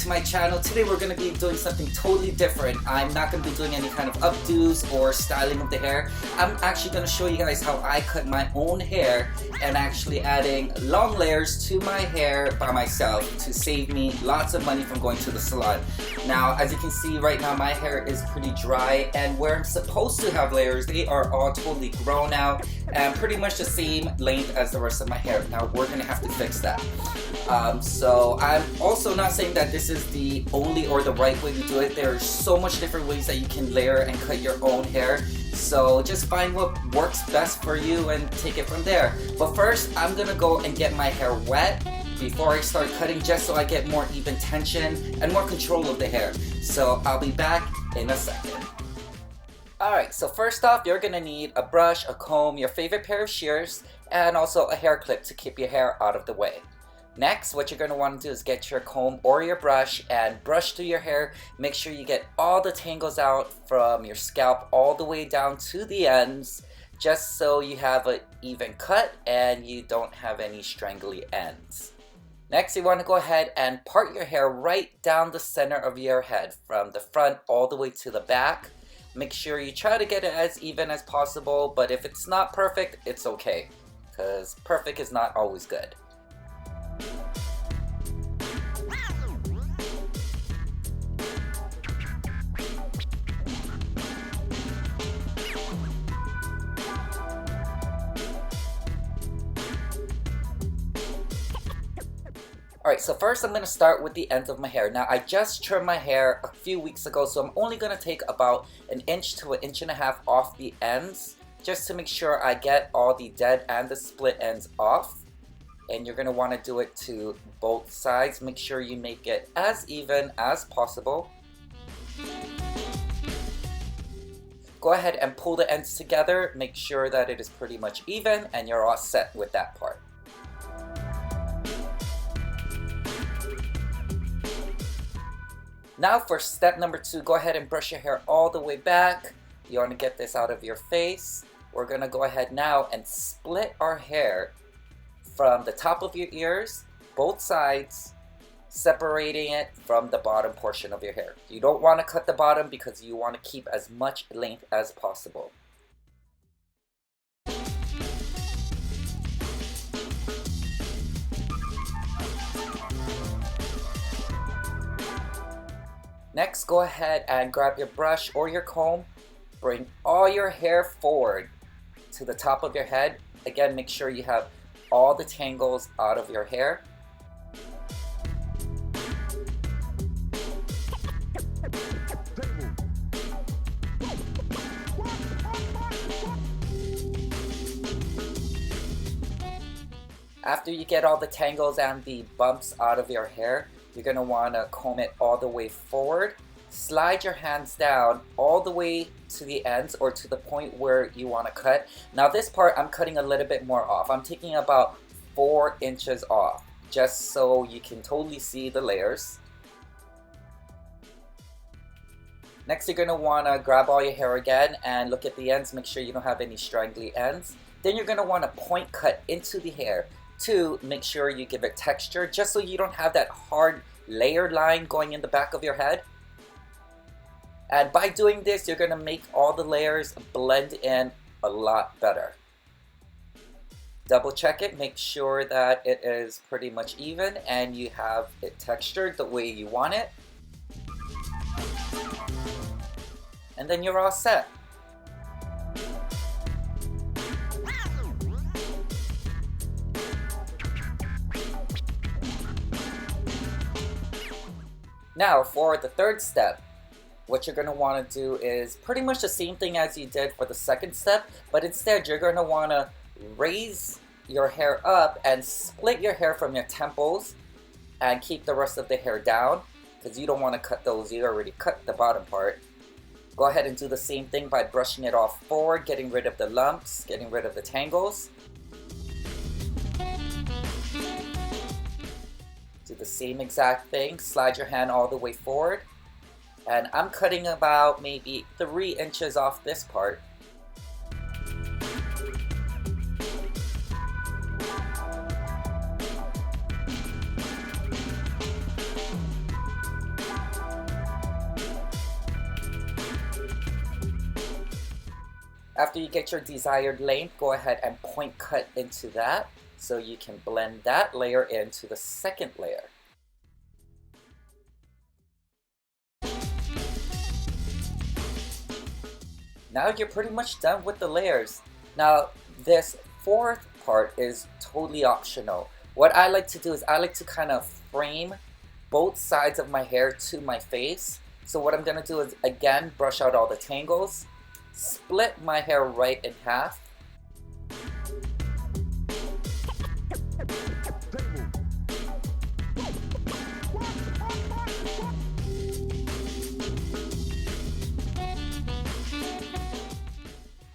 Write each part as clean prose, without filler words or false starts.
to my channel. Today we're going to be doing something totally different. I'm not going to be doing any kind of updos or styling of the hair. I'm actually going to show you guys how I cut my own hair and actually adding long layers to my hair by myself to save me lots of money from going to the salon. Now, as you can see right now, my hair is pretty dry, and where I'm supposed to have layers, they are all totally grown out and pretty much the same length as the rest of my hair. Now we're going to have to fix that. So I'm also not saying that this is the only or the right way to do it. There are so much different ways that you can layer and cut your own hair. So just find what works best for you and take it from there. But first, I'm gonna go and get my hair wet before I start cutting, just so I get more even tension and more control of the hair. So I'll be back in a second. Alright, so first off, you're gonna need a brush, a comb, your favorite pair of shears, and also a hair clip to keep your hair out of the way. Next, what you're going to want to do is get your comb or your brush and brush through your hair. Make sure you get all the tangles out from your scalp all the way down to the ends, just so you have an even cut and you don't have any strangly ends. Next, you want to go ahead and part your hair right down the center of your head, from the front all the way to the back. Make sure you try to get it as even as possible, but if it's not perfect, it's okay, because perfect is not always good. Alright, so first I'm going to start with the ends of my hair. Now, I just trimmed my hair a few weeks ago, so I'm only going to take about 1 inch to 1.5 inches off the ends, just to make sure I get all the dead and the split ends off. And you're going to want to do it to both sides. Make sure you make it as even as possible. Go ahead and pull the ends together. Make sure that it is pretty much even, and you're all set with that part. Now for step number 2, go ahead and brush your hair all the way back. You want to get this out of your face. We're going to go ahead now and split our hair from the top of your ears, both sides, separating it from the bottom portion of your hair. You don't want to cut the bottom because you want to keep as much length as possible. Next, go ahead and grab your brush or your comb. Bring all your hair forward to the top of your head. Again, make sure you have all the tangles out of your hair. After you get all the tangles and the bumps out of your hair, you're going to want to comb it all the way forward. Slide your hands down all the way to the ends or to the point where you want to cut. Now this part I'm cutting a little bit more off. I'm taking about 4 inches off, just so you can totally see the layers. Next, you're going to want to grab all your hair again and look at the ends. Make sure you don't have any strangly ends. Then you're going to want to point cut into the hair to make sure you give it texture, just so you don't have that hard layered line going in the back of your head. And by doing this, you're going to make all the layers blend in a lot better. Double check it, make sure that it is pretty much even and you have it textured the way you want it. And then you're all set. Now for the third step, what you're going to want to do is pretty much the same thing as you did for the second step, but instead you're going to want to raise your hair up and split your hair from your temples and keep the rest of the hair down, because you don't want to cut those. You already cut the bottom part. Go ahead and do the same thing by brushing it off forward, getting rid of the lumps, getting rid of the tangles. Do the same exact thing, slide your hand all the way forward. And I'm cutting about maybe 3 inches off this part. After you get your desired length, go ahead and point cut into that so you can blend that layer into the second layer. Now you're pretty much done with the layers. Now this fourth part is totally optional. What I like to do is I like to kind of frame both sides of my hair to my face. So what I'm going to do is again brush out all the tangles, split my hair right in half,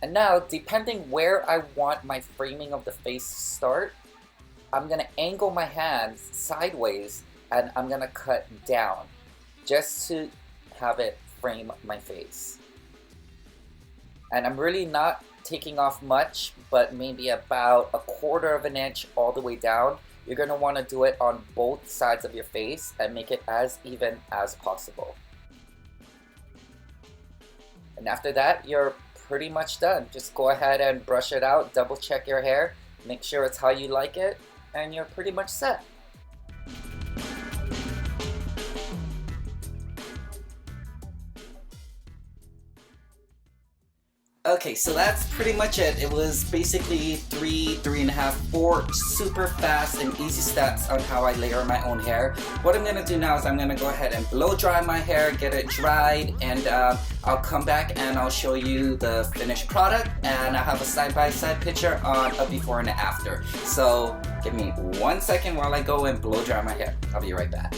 and now depending where I want my framing of the face to start, I'm going to angle my hands sideways and I'm going to cut down just to have it frame my face. And I'm really not taking off much, but maybe about 1/4 of an inch all the way down. You're going to want to do it on both sides of your face and make it as even as possible. And after that, you're pretty much done. Just go ahead and brush it out, double check your hair, make sure it's how you like it, and you're pretty much set. Okay, so that's pretty much it. It was basically 3.5, 4 super fast and easy steps on how I layer my own hair. What I'm gonna do now is I'm gonna go ahead and blow dry my hair, get it dried, and I'll come back and I'll show you the finished product, and I'll have a side-by-side picture on a before and a after. So give me 1 second while I go and blow dry my hair. I'll be right back.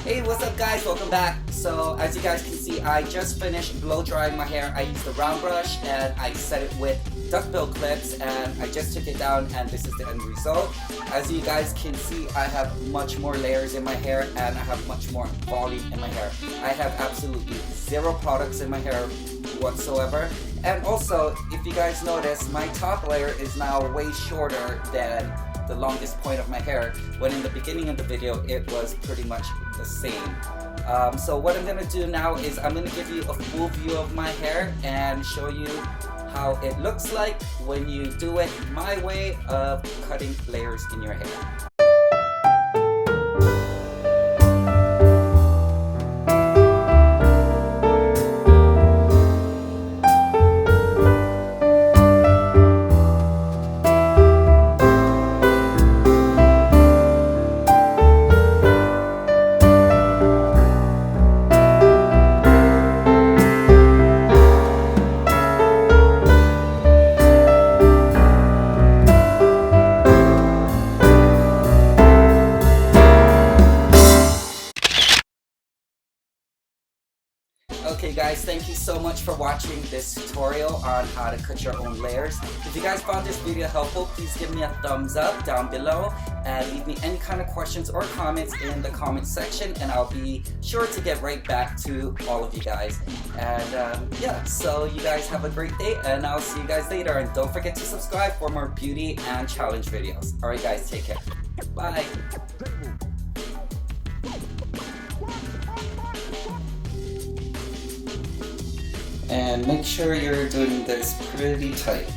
Hey, what's up guys? Welcome back. So as you guys can see, I just finished blow drying my hair. I used the round brush and I set it with duckbill clips, and I just took it down, and this is the end result. As you guys can see, I have much more layers in my hair and I have much more volume in my hair. I have absolutely 0 products in my hair whatsoever. And also, if you guys notice, my top layer is now way shorter than the longest point of my hair, when in the beginning of the video it was pretty much the same. So what I'm gonna do now is I'm gonna give you a full view of my hair and show you how it looks like when you do it my way of cutting layers in your hair. Okay guys, thank you so much for watching this tutorial on how to cut your own layers. If you guys found this video helpful, please give me a thumbs up down below and leave me any kind of questions or comments in the comment section, and I'll be sure to get right back to all of you guys. And yeah, so you guys have a great day, and I'll see you guys later. And don't forget to subscribe for more beauty and challenge videos. Alright guys, take care. Bye. And make sure you're doing this pretty tight.